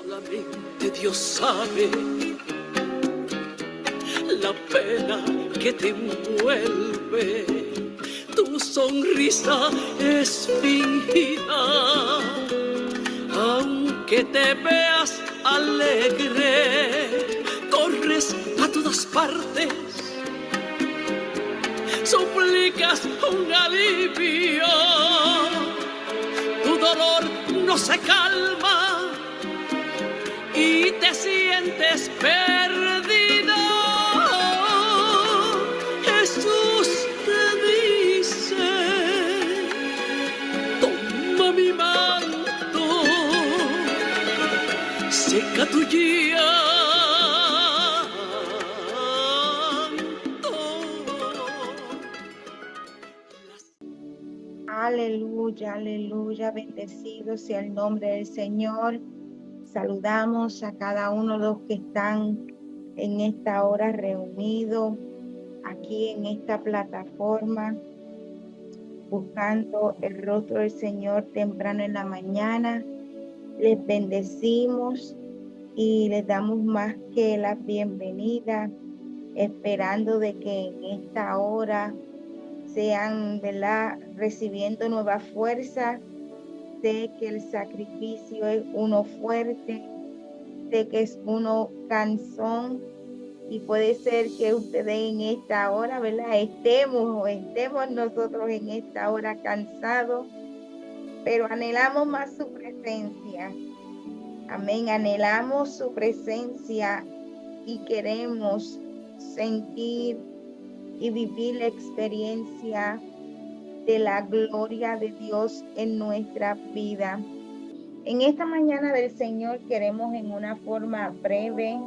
Solamente Dios sabe la pena que te envuelve. Tu sonrisa es fingida, aunque te veas alegre. Corres a todas partes, suplicas un alivio. Tu dolor no se calma y te sientes perdido. Jesús te dice: toma mi manto, seca tu llanto. Aleluya, aleluya, bendecido sea el nombre del Señor. Saludamos a cada uno de los que están en esta hora reunidos aquí en esta plataforma, buscando el rostro del Señor temprano en la mañana. Les bendecimos y les damos más que la bienvenida, esperando de que en esta hora sean, ¿verdad?, recibiendo nueva fuerza. Sé que el sacrificio es uno fuerte, sé que es uno cansón, y puede ser que ustedes en esta hora, ¿verdad?, estemos nosotros en esta hora cansados, pero anhelamos más su presencia. Amén, anhelamos su presencia y queremos sentir y vivir la experiencia de la gloria de Dios en nuestra vida. En esta mañana del Señor queremos en una forma breve,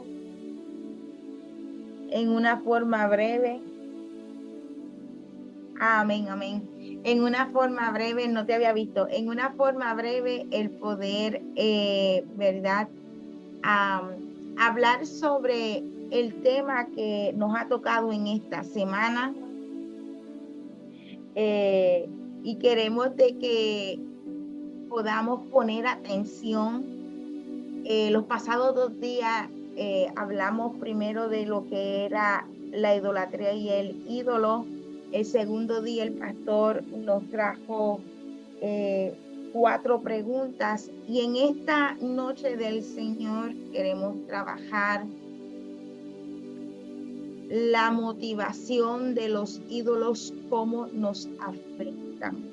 amén, en una forma breve, no te había visto, en una forma breve el poder, ¿verdad?, hablar sobre el tema que nos ha tocado en esta semana. Y queremos de que podamos poner atención. Los pasados 2 días hablamos primero de lo que era la idolatría y el ídolo. El segundo día el pastor nos trajo 4 preguntas, y en esta noche del Señor queremos trabajar la motivación de los ídolos, cómo nos afectan.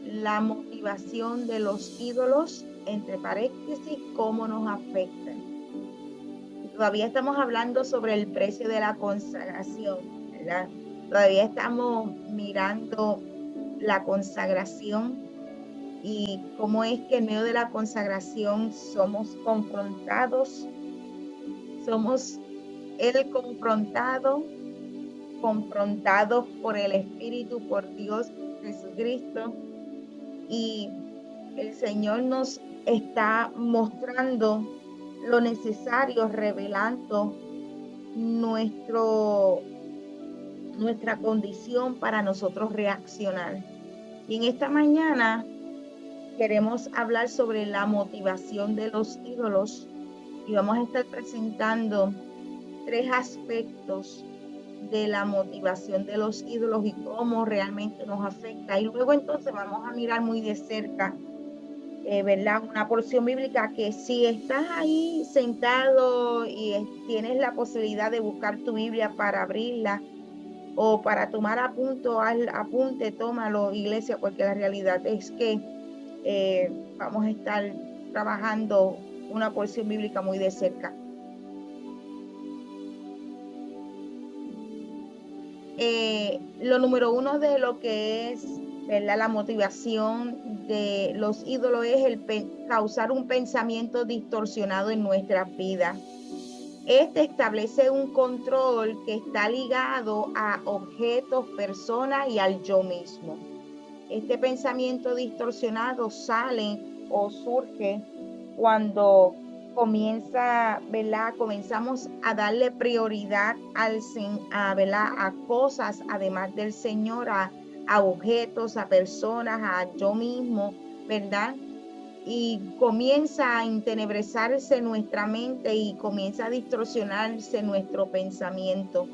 La motivación de los ídolos, entre paréntesis, cómo nos afectan. Todavía estamos hablando sobre el precio de la consagración, ¿verdad? Todavía estamos mirando la consagración y cómo es que en medio de la consagración somos confrontados, somos confrontados por el Espíritu, por Dios Jesucristo, y el Señor nos está mostrando lo necesario, revelando nuestra condición para nosotros reaccionar. Y en esta mañana queremos hablar sobre la motivación de los ídolos, y vamos a estar presentando 3 aspectos de la motivación de los ídolos y cómo realmente nos afecta. Y luego entonces vamos a mirar muy de cerca, ¿verdad?, una porción bíblica que si estás ahí sentado y tienes la posibilidad de buscar tu Biblia para abrirla o para tomar apunte, tómalo, iglesia, porque la realidad es que vamos a estar trabajando una porción bíblica muy de cerca. Lo número 1 de lo que es, ¿verdad?, la motivación de los ídolos es causar un pensamiento distorsionado en nuestras vidas. Este establece un control que está ligado a objetos, personas y al yo mismo. Este pensamiento distorsionado sale o surge cuando comenzamos a darle prioridad a cosas además del Señor, a objetos, a personas, a yo mismo, ¿verdad? y comienza a entenebrecerse nuestra mente y comienza a distorsionarse nuestro pensamiento.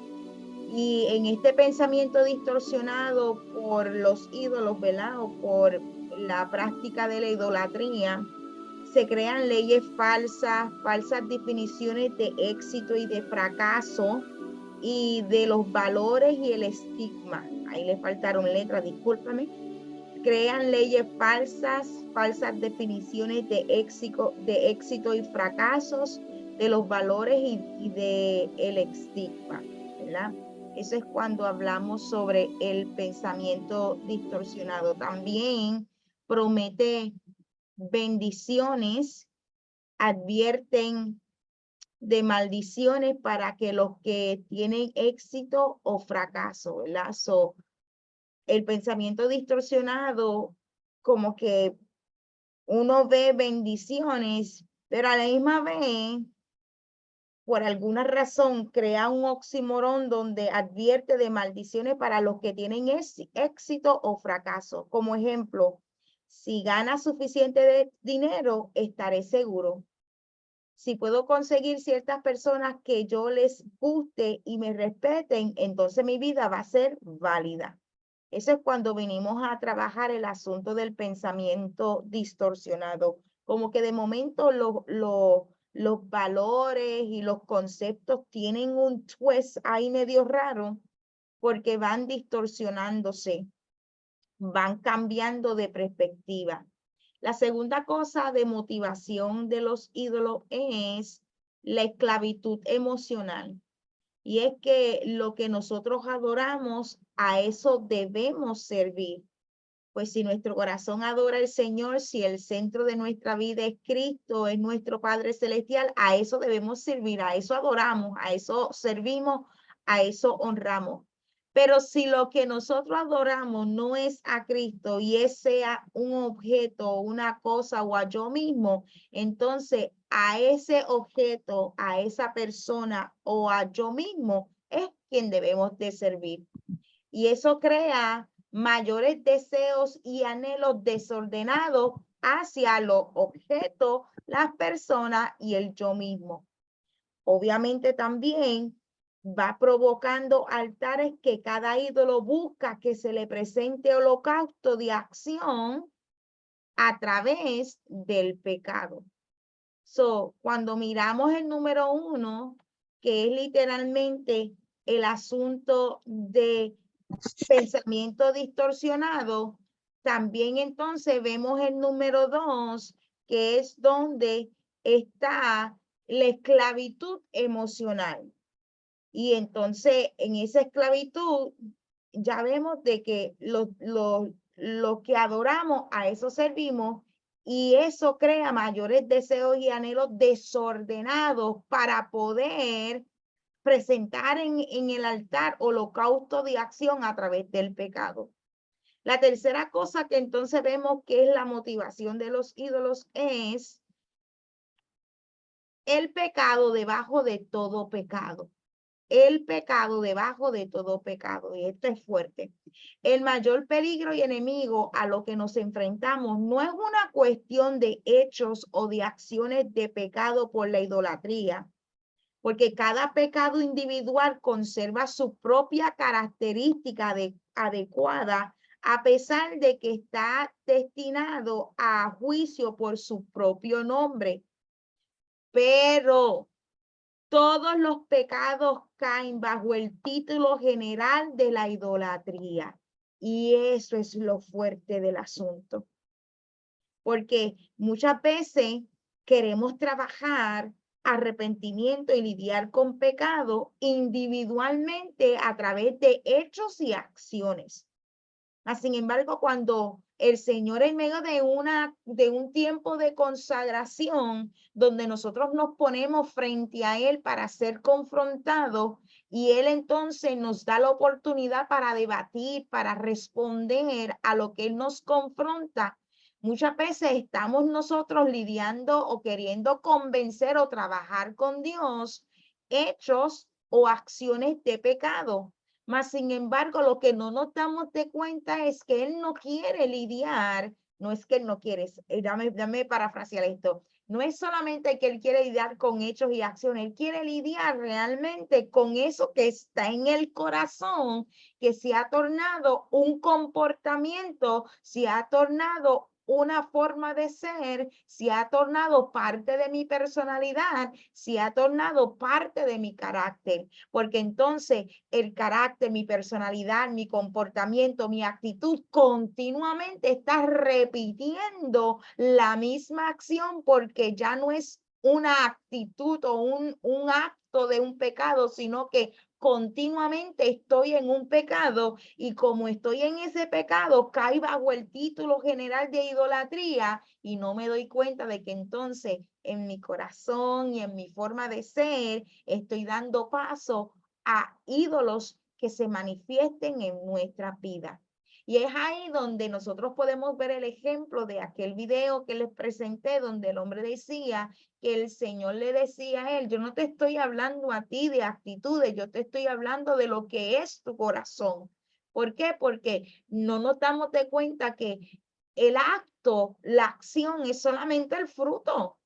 Y en este pensamiento distorsionado por los ídolos, ¿verdad? O por la práctica de la idolatría, se crean leyes falsas, falsas definiciones de éxito y de fracaso y de los valores y el estigma. Ahí le faltaron letras, discúlpame. Crean leyes falsas, falsas definiciones de éxito y fracasos, de los valores y de el estigma, ¿verdad? Eso es cuando hablamos sobre el pensamiento distorsionado. También promete bendiciones, advierten de maldiciones para que los que tienen éxito o fracaso, ¿verdad? El pensamiento distorsionado, como que uno ve bendiciones, pero a la misma vez, por alguna razón, crea un oxímoron donde advierte de maldiciones para los que tienen éxito o fracaso. Como ejemplo, si gana suficiente dinero, estaré seguro. Si puedo conseguir ciertas personas que yo les guste y me respeten, entonces mi vida va a ser válida. Eso es cuando venimos a trabajar el asunto del pensamiento distorsionado. Como que de momento los valores y los conceptos tienen un twist ahí medio raro porque van distorsionándose, van cambiando de perspectiva. La segunda cosa de motivación de los ídolos es la esclavitud emocional. Y es que lo que nosotros adoramos, a eso debemos servir. Pues si nuestro corazón adora al Señor, si el centro de nuestra vida es Cristo, es nuestro Padre Celestial, a eso debemos servir, a eso adoramos, a eso servimos, a eso honramos. Pero si lo que nosotros adoramos no es a Cristo y es sea un objeto, una cosa o a yo mismo, entonces a ese objeto, a esa persona o a yo mismo es quien debemos de servir. Y eso crea mayores deseos y anhelos desordenados hacia los objetos, las personas y el yo mismo. Obviamente también va provocando altares que cada ídolo busca que se le presente holocausto de acción a través del pecado. Cuando miramos el número 1, que es literalmente el asunto de pensamiento distorsionado, también entonces vemos el número 2, que es donde está la esclavitud emocional. Y entonces en esa esclavitud ya vemos de que lo que adoramos, a eso servimos, y eso crea mayores deseos y anhelos desordenados para poder presentar en el altar holocausto de acción a través del pecado. La tercera cosa que entonces vemos que es la motivación de los ídolos es el pecado debajo de todo pecado. El pecado debajo de todo pecado. Y esto es fuerte. El mayor peligro y enemigo a lo que nos enfrentamos no es una cuestión de hechos o de acciones de pecado por la idolatría, porque cada pecado individual conserva su propia característica adecuada, a pesar de que está destinado a juicio por su propio nombre. Pero todos los pecados caen bajo el título general de la idolatría. Y eso es lo fuerte del asunto. Porque muchas veces queremos trabajar arrepentimiento y lidiar con pecado individualmente a través de hechos y acciones. Sin embargo, cuando el Señor en medio de un tiempo de consagración, donde nosotros nos ponemos frente a Él para ser confrontados, y Él entonces nos da la oportunidad para debatir, para responder a lo que Él nos confronta, muchas veces estamos nosotros lidiando o queriendo convencer o trabajar con Dios hechos o acciones de pecado. Mas, sin embargo, lo que no nos damos de cuenta es que Él no quiere lidiar no es que él no quiere, dame parafrasear esto. No es solamente que él quiere lidiar con hechos y acciones, él quiere lidiar realmente con eso que está en el corazón, que se ha tornado un comportamiento, se ha tornado una forma de ser, se ha tornado parte de mi personalidad, se ha tornado parte de mi carácter, porque entonces el carácter, mi personalidad, mi comportamiento, mi actitud continuamente está repitiendo la misma acción porque ya no es una actitud o un acto de un pecado, sino que continuamente estoy en un pecado y como estoy en ese pecado, cae bajo el título general de idolatría y no me doy cuenta de que entonces en mi corazón y en mi forma de ser estoy dando paso a ídolos que se manifiesten en nuestra vida. Y es ahí donde nosotros podemos ver el ejemplo de aquel video que les presenté, donde el hombre decía que el Señor le decía a él, yo no te estoy hablando a ti de actitudes, yo te estoy hablando de lo que es tu corazón. ¿Por qué? Porque no nos damos de cuenta que el acto, la acción es solamente el fruto,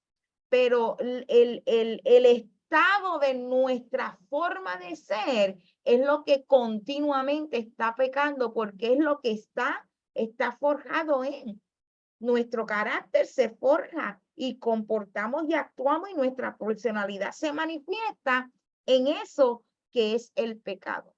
pero el estado de nuestra forma de ser es lo que continuamente está pecando porque es lo que está forjado en. Nuestro carácter se forja y comportamos y actuamos y nuestra personalidad se manifiesta en eso que es el pecado.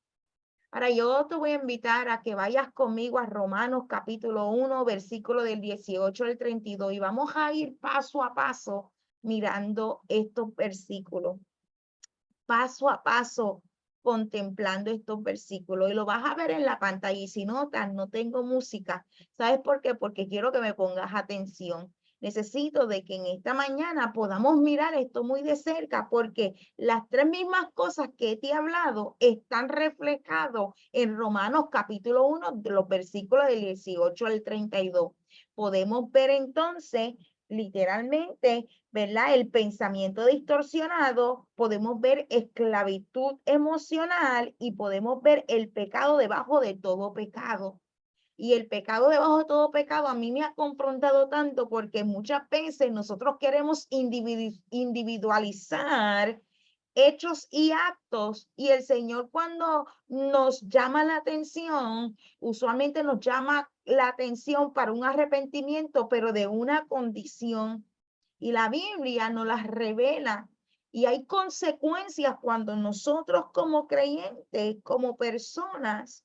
Ahora yo te voy a invitar a que vayas conmigo a Romanos capítulo 1, versículo del 18 al 32 y vamos a ir paso a paso mirando estos versículos, paso a paso contemplando estos versículos y lo vas a ver en la pantalla y si notas, no tengo música. ¿Sabes por qué? Porque quiero que me pongas atención. Necesito de que en esta mañana podamos mirar esto muy de cerca porque las tres mismas cosas que te he hablado están reflejadas en Romanos capítulo 1 de los versículos del 18 al 32. Podemos ver entonces literalmente, ¿verdad? El pensamiento distorsionado, podemos ver esclavitud emocional y podemos ver el pecado debajo de todo pecado. Y el pecado debajo de todo pecado a mí me ha confrontado tanto porque muchas veces nosotros queremos individualizar hechos y actos y el Señor cuando nos llama la atención, usualmente nos llama la atención para un arrepentimiento, pero de una condición. Y la Biblia nos las revela. Y hay consecuencias cuando nosotros como creyentes, como personas,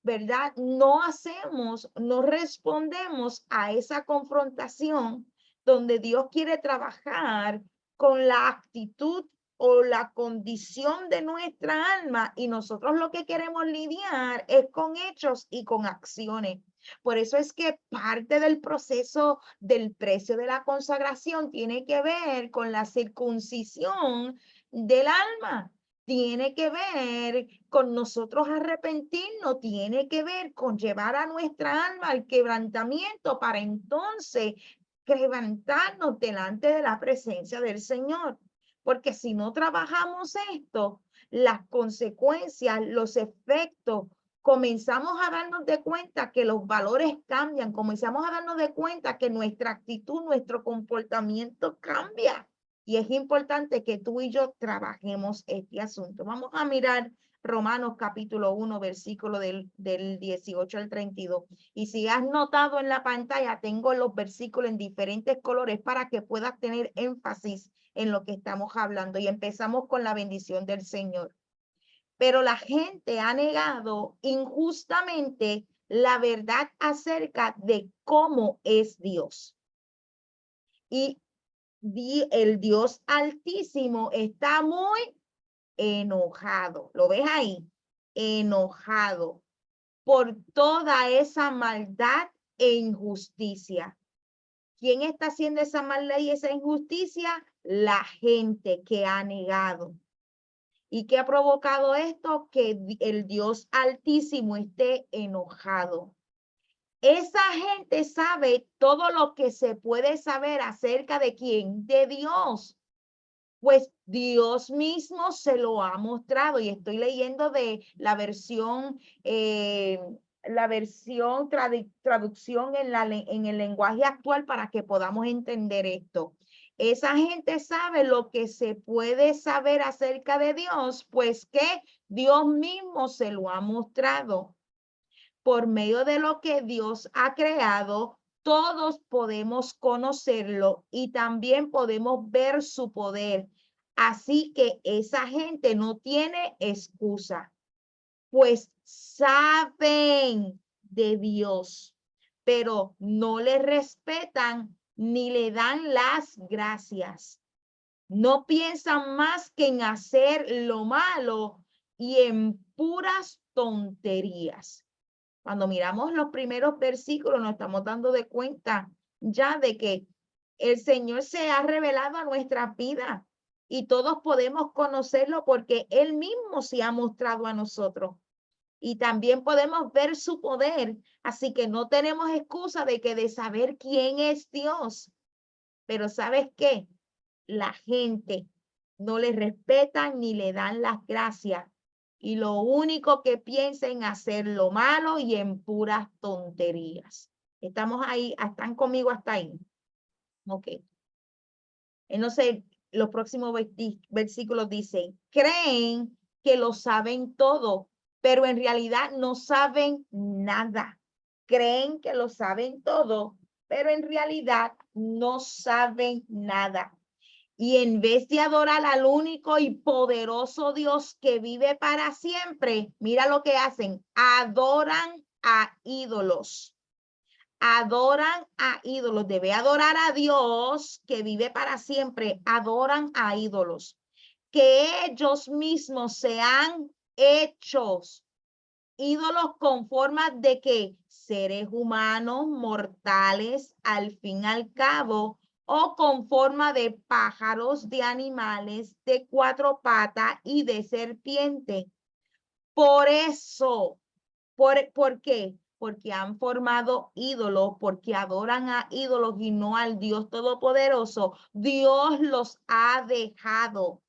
¿verdad? No respondemos a esa confrontación donde Dios quiere trabajar con la actitud o la condición de nuestra alma y nosotros lo que queremos lidiar es con hechos y con acciones. Por eso es que parte del proceso del precio de la consagración tiene que ver con la circuncisión del alma. Tiene que ver con nosotros arrepentirnos, tiene que ver con llevar a nuestra alma al quebrantamiento para entonces quebrantarnos delante de la presencia del Señor. Porque si no trabajamos esto, las consecuencias, los efectos, comenzamos a darnos de cuenta que los valores cambian, comenzamos a darnos de cuenta que nuestra actitud, nuestro comportamiento cambia. Y es importante que tú y yo trabajemos este asunto. Vamos a mirar Romanos capítulo 1, versículo del 18 al 32. Y si has notado en la pantalla, tengo los versículos en diferentes colores para que puedas tener énfasis en lo que estamos hablando. Y empezamos con la bendición del Señor. Pero la gente ha negado injustamente la verdad acerca de cómo es Dios. Y el Dios Altísimo está muy enojado. ¿Lo ves ahí? Enojado por toda esa maldad e injusticia. ¿Quién está haciendo esa maldad y esa injusticia? La gente que ha negado. ¿Y qué ha provocado esto? Que el Dios Altísimo esté enojado. Esa gente sabe todo lo que se puede saber acerca de quién, de Dios. Pues Dios mismo se lo ha mostrado y estoy leyendo de la versión la versión, traducción en el lenguaje actual para que podamos entender esto. Esa gente sabe lo que se puede saber acerca de Dios, pues que Dios mismo se lo ha mostrado. Por medio de lo que Dios ha creado, todos podemos conocerlo y también podemos ver su poder. Así que esa gente no tiene excusa, pues saben de Dios, pero no le respetan ni le dan las gracias. No piensan más que en hacer lo malo y en puras tonterías. Cuando miramos los primeros versículos, nos estamos dando de cuenta ya de que el Señor se ha revelado a nuestra vida y todos podemos conocerlo porque Él mismo se ha mostrado a nosotros. Y también podemos ver su poder. Así que no tenemos excusa de saber quién es Dios. Pero ¿sabes qué? La gente no le respetan ni le dan las gracias. Y lo único que piensa en hacer lo malo y en puras tonterías. Estamos ahí, están conmigo hasta ahí. Ok. Entonces, los próximos versículos dicen, creen que lo saben todo, pero en realidad no saben nada. Creen que lo saben todo, pero en realidad no saben nada. Y en vez de adorar al único y poderoso Dios que vive para siempre, mira lo que hacen, adoran a ídolos. Adoran a ídolos. Debe adorar a Dios que vive para siempre. Adoran a ídolos que ellos mismos se han hecho. Ídolos con formas de que seres humanos mortales al fin y al cabo, o con forma de pájaros, de animales, de cuatro patas y de serpiente. Por eso, ¿por qué? Porque han formado ídolos, porque adoran a ídolos y no al Dios Todopoderoso. Dios los ha dejado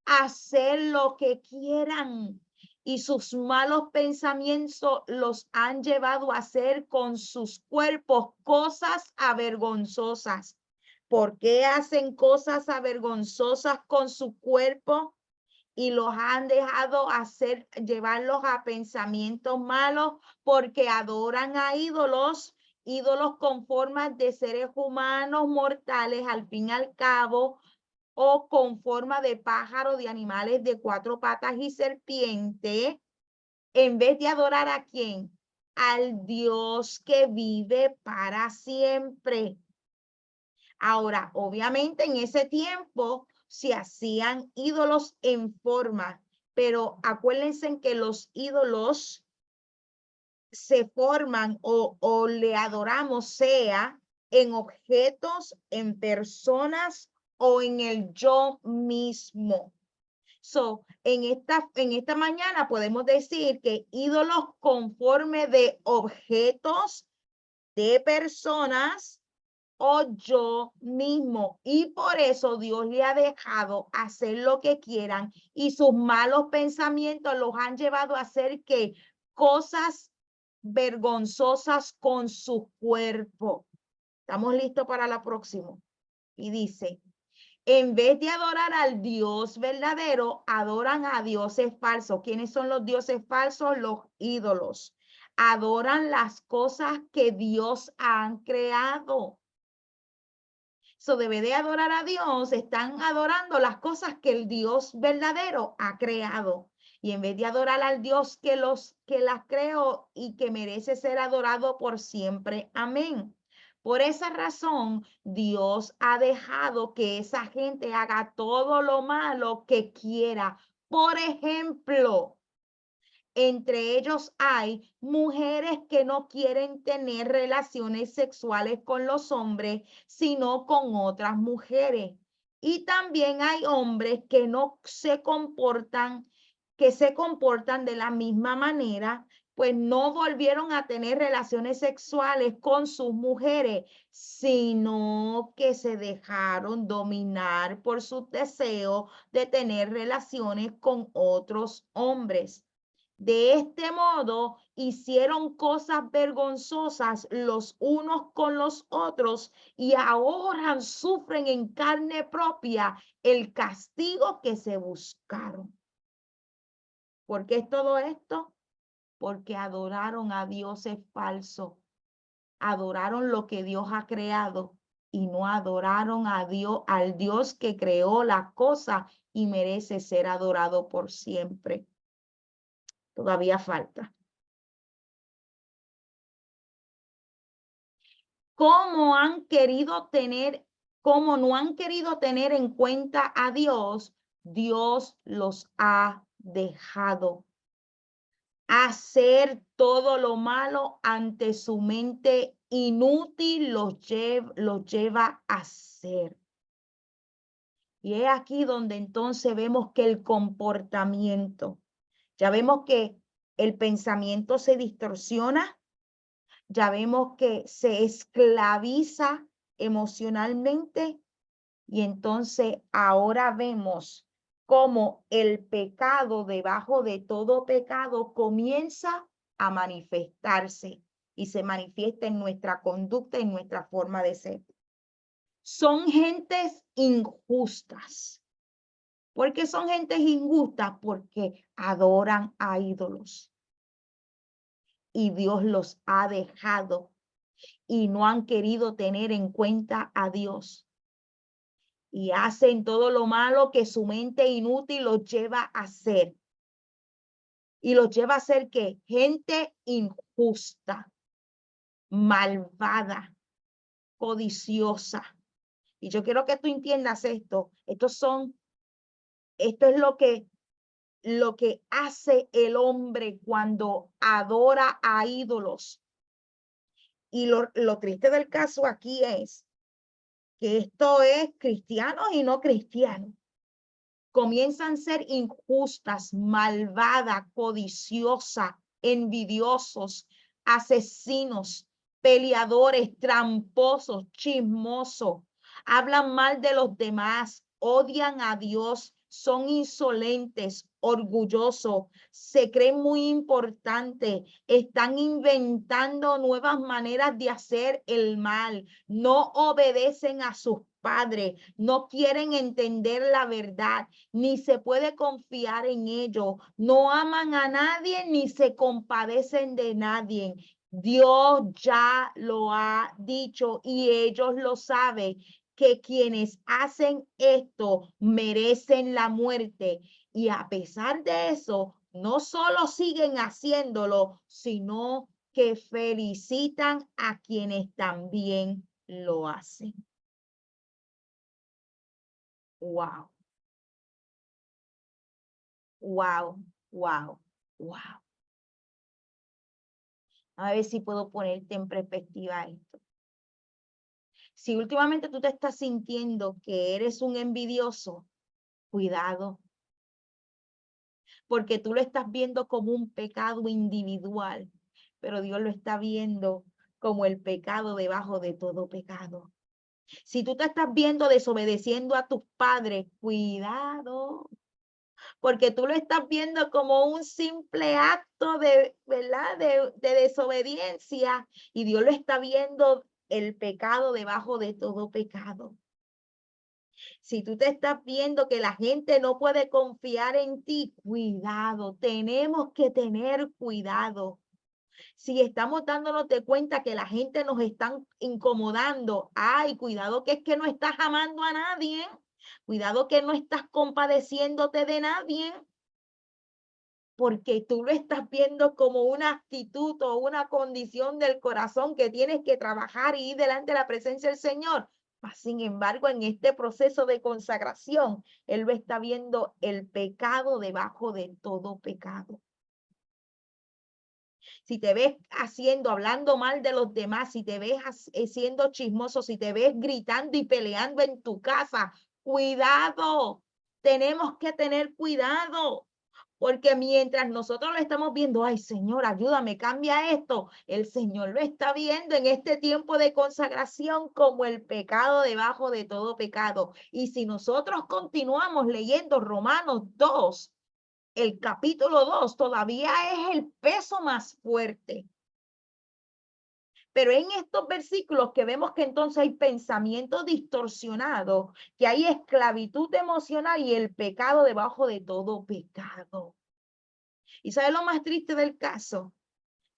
hacer lo que quieran y sus malos pensamientos los han llevado a hacer con sus cuerpos cosas avergonzosas. ¿Por qué hacen cosas avergonzosas con su cuerpo? Y los han dejado hacer, llevarlos a pensamientos malos porque adoran a ídolos, ídolos con formas de seres humanos mortales al fin y al cabo, o con forma de pájaro, de animales de cuatro patas y serpiente, en vez de adorar a quién, al Dios que vive para siempre. Ahora, obviamente en ese tiempo se hacían ídolos en forma, pero acuérdense que los ídolos se forman o le adoramos sea en objetos, en personas o en el yo mismo. So, en esta mañana podemos decir que ídolos conforme de objetos, de personas o yo mismo. Y por eso Dios le ha dejado hacer lo que quieran y sus malos pensamientos los han llevado a hacer que cosas vergonzosas con su cuerpo. ¿Estamos listos para la próxima? Y dice, en vez de adorar al Dios verdadero, adoran a dioses falsos. ¿Quiénes son los dioses falsos? Los ídolos. Adoran las cosas que Dios ha creado. So, debe de adorar a Dios, están adorando las cosas que el Dios verdadero ha creado. Y en vez de adorar al Dios que las creó y que merece ser adorado por siempre. Amén. Por esa razón, Dios ha dejado que esa gente haga todo lo malo que quiera. Por ejemplo, entre ellos hay mujeres que no quieren tener relaciones sexuales con los hombres, sino con otras mujeres. Y también hay hombres que no se comportan, que se comportan de la misma manera, pues no volvieron a tener relaciones sexuales con sus mujeres, sino que se dejaron dominar por su deseo de tener relaciones con otros hombres. De este modo hicieron cosas vergonzosas los unos con los otros y ahora sufren en carne propia el castigo que se buscaron. ¿Por qué es todo esto? Porque adoraron a dioses falsos, adoraron lo que Dios ha creado y no adoraron a Dios, al Dios que creó la cosa y merece ser adorado por siempre. Todavía falta. Cómo no han querido tener en cuenta a Dios, Dios los ha dejado hacer todo lo malo ante su mente inútil, los lleva a hacer. Y es aquí donde entonces vemos que el comportamiento, ya vemos que el pensamiento se distorsiona, ya vemos que se esclaviza emocionalmente y entonces ahora vemos cómo el pecado debajo de todo pecado comienza a manifestarse y se manifiesta en nuestra conducta y en nuestra forma de ser. Son gentes injustas. ¿Por qué son gentes injustas? Porque adoran a ídolos. Y Dios los ha dejado y no han querido tener en cuenta a Dios. Y hacen todo lo malo que su mente inútil los lleva a hacer. Y los lleva a ser ¿qué? Gente injusta, malvada, codiciosa. Y yo quiero que tú entiendas esto. Esto es lo que hace el hombre cuando adora a ídolos. Y lo triste del caso aquí es que esto es cristianos y no cristianos. Comienzan a ser injustas, malvadas, codiciosas, envidiosos, asesinos, peleadores, tramposos, chismosos, hablan mal de los demás, odian a Dios, son insolentes, orgullosos, se creen muy importantes, están inventando nuevas maneras de hacer el mal, no obedecen a sus padres, no quieren entender la verdad, ni se puede confiar en ellos, no aman a nadie ni se compadecen de nadie. Dios ya lo ha dicho y ellos lo saben, que quienes hacen esto merecen la muerte. Y a pesar de eso, no solo siguen haciéndolo, sino que felicitan a quienes también lo hacen. Wow. Wow, wow, wow. A ver si puedo ponerte en perspectiva esto. Si últimamente tú te estás sintiendo que eres un envidioso, cuidado, porque tú lo estás viendo como un pecado individual, pero Dios lo está viendo como el pecado debajo de todo pecado. Si tú te estás viendo desobedeciendo a tus padres, cuidado, porque tú lo estás viendo como un simple acto de, ¿verdad? De desobediencia y Dios lo está viendo el pecado debajo de todo pecado. Si tú te estás viendo que la gente no puede confiar en ti, cuidado, tenemos que tener cuidado. Si estamos dándonos de cuenta que la gente nos están incomodando, ay, cuidado que es que no estás amando a nadie, cuidado que no estás compadeciéndote de nadie, porque tú lo estás viendo como una actitud o una condición del corazón que tienes que trabajar y ir delante de la presencia del Señor. Sin embargo, en este proceso de consagración, Él lo está viendo el pecado debajo de todo pecado. Si te ves hablando mal de los demás, si te ves siendo chismoso, si te ves gritando y peleando en tu casa, cuidado, tenemos que tener cuidado. Porque mientras nosotros lo estamos viendo, ay Señor, ayúdame, cambia esto, el Señor lo está viendo en este tiempo de consagración como el pecado debajo de todo pecado. Y si nosotros continuamos leyendo Romanos 2, el capítulo 2 todavía es el peso más fuerte. Pero en estos versículos que vemos que entonces hay pensamiento distorsionado, que hay esclavitud emocional y el pecado debajo de todo pecado. ¿Y sabe lo más triste del caso?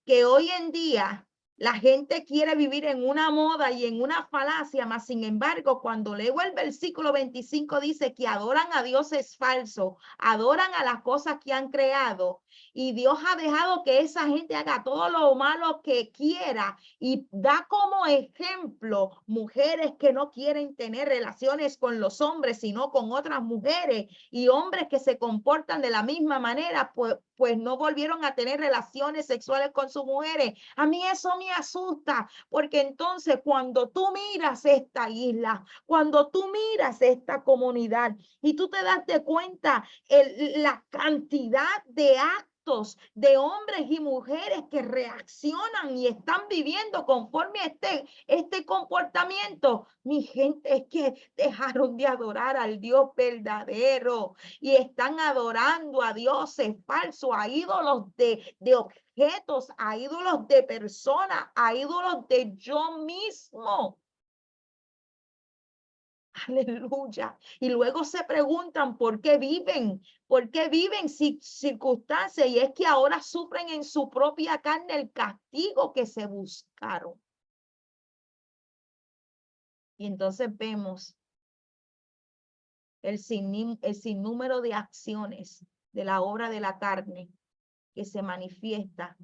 Que hoy en día la gente quiere vivir en una moda y en una falacia, mas sin embargo, cuando leo el versículo 25 dice que adoran a dioses falsos, adoran a las cosas que han creado y Dios ha dejado que esa gente haga todo lo malo que quiera y da como ejemplo mujeres que no quieren tener relaciones con los hombres, sino con otras mujeres y hombres que se comportan de la misma manera, pues no volvieron a tener relaciones sexuales con sus mujeres. A mí eso me asusta, porque entonces cuando tú miras esta isla, cuando tú miras esta comunidad y tú te das de cuenta la cantidad de actos de hombres y mujeres que reaccionan y están viviendo conforme a este comportamiento, mi gente, es que dejaron de adorar al Dios verdadero y están adorando a dioses falsos, a ídolos de objetos, a ídolos de personas, a ídolos de yo mismo. Aleluya. Y luego se preguntan por qué viven circunstancias, y es que ahora sufren en su propia carne el castigo que se buscaron. Y entonces vemos el sinnúmero de acciones de la obra de la carne que se manifiesta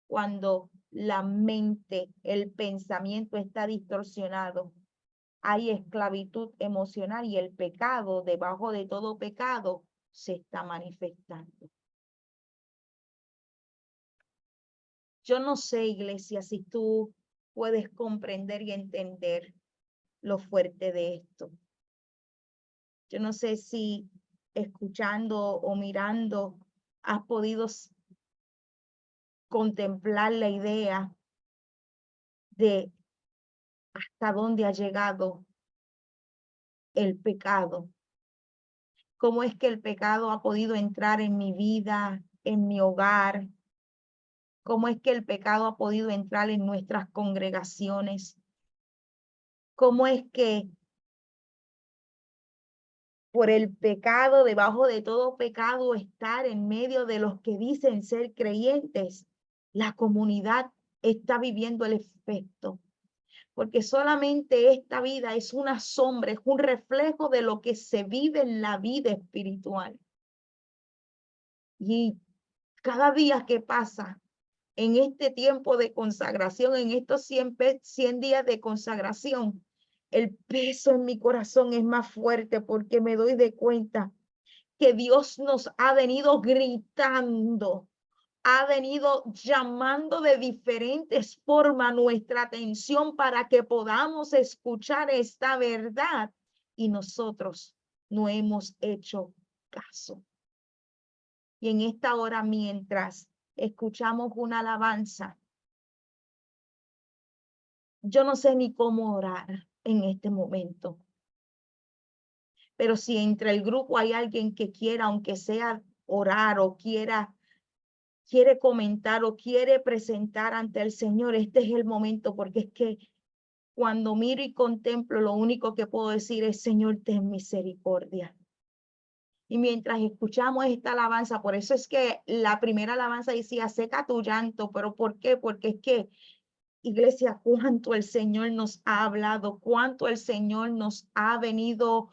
cuando la mente, el pensamiento está distorsionado. Hay esclavitud emocional y el pecado, debajo de todo pecado, se está manifestando. Yo no sé, iglesia, si tú puedes comprender y entender lo fuerte de esto. Yo no sé si escuchando o mirando has podido contemplar la idea de hasta dónde ha llegado el pecado. Cómo es que el pecado ha podido entrar en mi vida, en mi hogar. Cómo es que el pecado ha podido entrar en nuestras congregaciones. Cómo es que por el pecado, debajo de todo pecado, estar en medio de los que dicen ser creyentes, la comunidad está viviendo el efecto. Porque solamente esta vida es una sombra, es un reflejo de lo que se vive en la vida espiritual. Y cada día que pasa en este tiempo de consagración, en estos 100 días de consagración, el peso en mi corazón es más fuerte porque me doy de cuenta que Dios nos ha venido gritando, ha venido llamando de diferentes formas nuestra atención para que podamos escuchar esta verdad y nosotros no hemos hecho caso. Y en esta hora, mientras escuchamos una alabanza, yo no sé ni cómo orar en este momento. Pero si entre el grupo hay alguien que quiera, aunque sea orar o quiere comentar o quiere presentar ante el Señor, este es el momento, porque es que cuando miro y contemplo, lo único que puedo decir es, Señor, ten misericordia. Y mientras escuchamos esta alabanza, por eso es que la primera alabanza decía, seca tu llanto, pero ¿por qué? Porque es que, iglesia, cuánto el Señor nos ha hablado, cuánto el Señor nos ha venido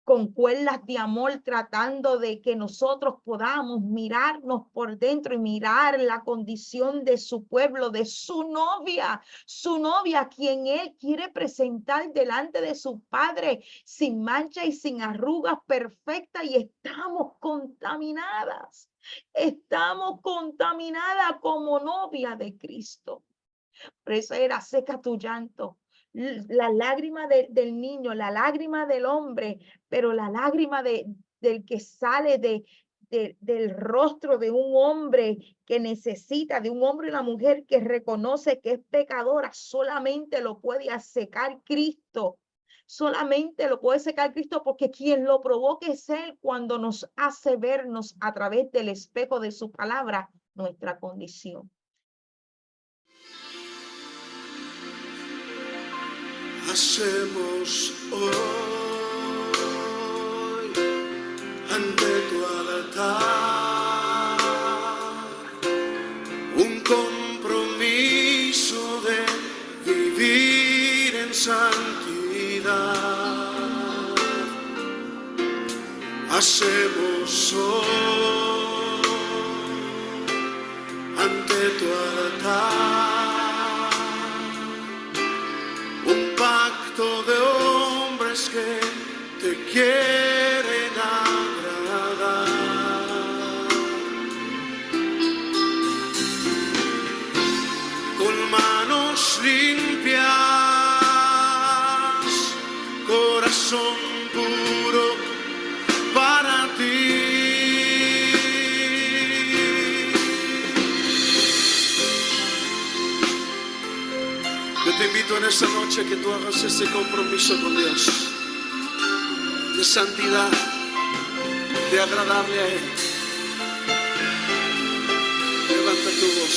con cuerdas de amor, tratando de que nosotros podamos mirarnos por dentro y mirar la condición de su pueblo, de su novia, quien Él quiere presentar delante de su Padre, sin mancha y sin arrugas, perfecta, y estamos contaminadas como novia de Cristo. Por eso era, seca tu llanto. La lágrima del niño, la lágrima del hombre, pero la lágrima del que sale del rostro de un hombre que necesita, de un hombre y una mujer que reconoce que es pecadora, solamente lo puede secar Cristo. solamente lo puede secar Cristo, porque quien lo provoca es Él cuando nos hace vernos a través del espejo de su palabra nuestra condición. Hacemos hoy ante tu altar un compromiso de vivir en santidad. Hacemos hoy ante tu altar un pacto de hombres que te quieren agradar. Con manos limpias, corazón puro para ti. Yo te invito en esta noche que tú hagas ese compromiso con Dios de santidad, de agradarle a Él. Levanta tu voz.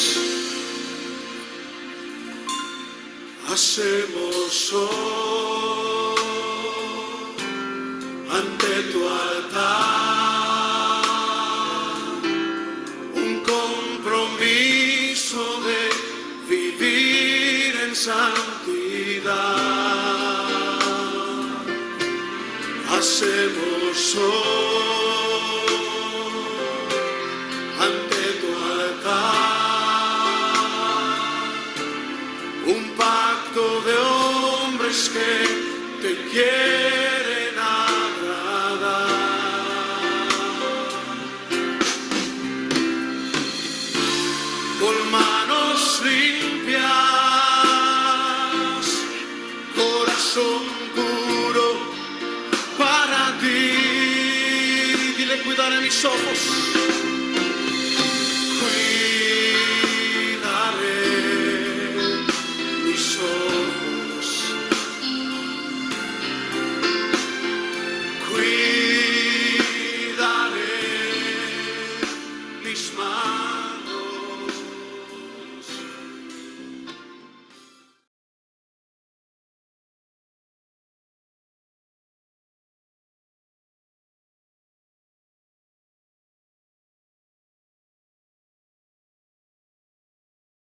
Hacemos hoy ante tu altar un compromiso de vivir en santidad. Hacemos hoy ante tu altar un pacto de hombres que te quieren agradar. Con manos limpias, corazón puro para ti. Dile, cuidaré mis ojos.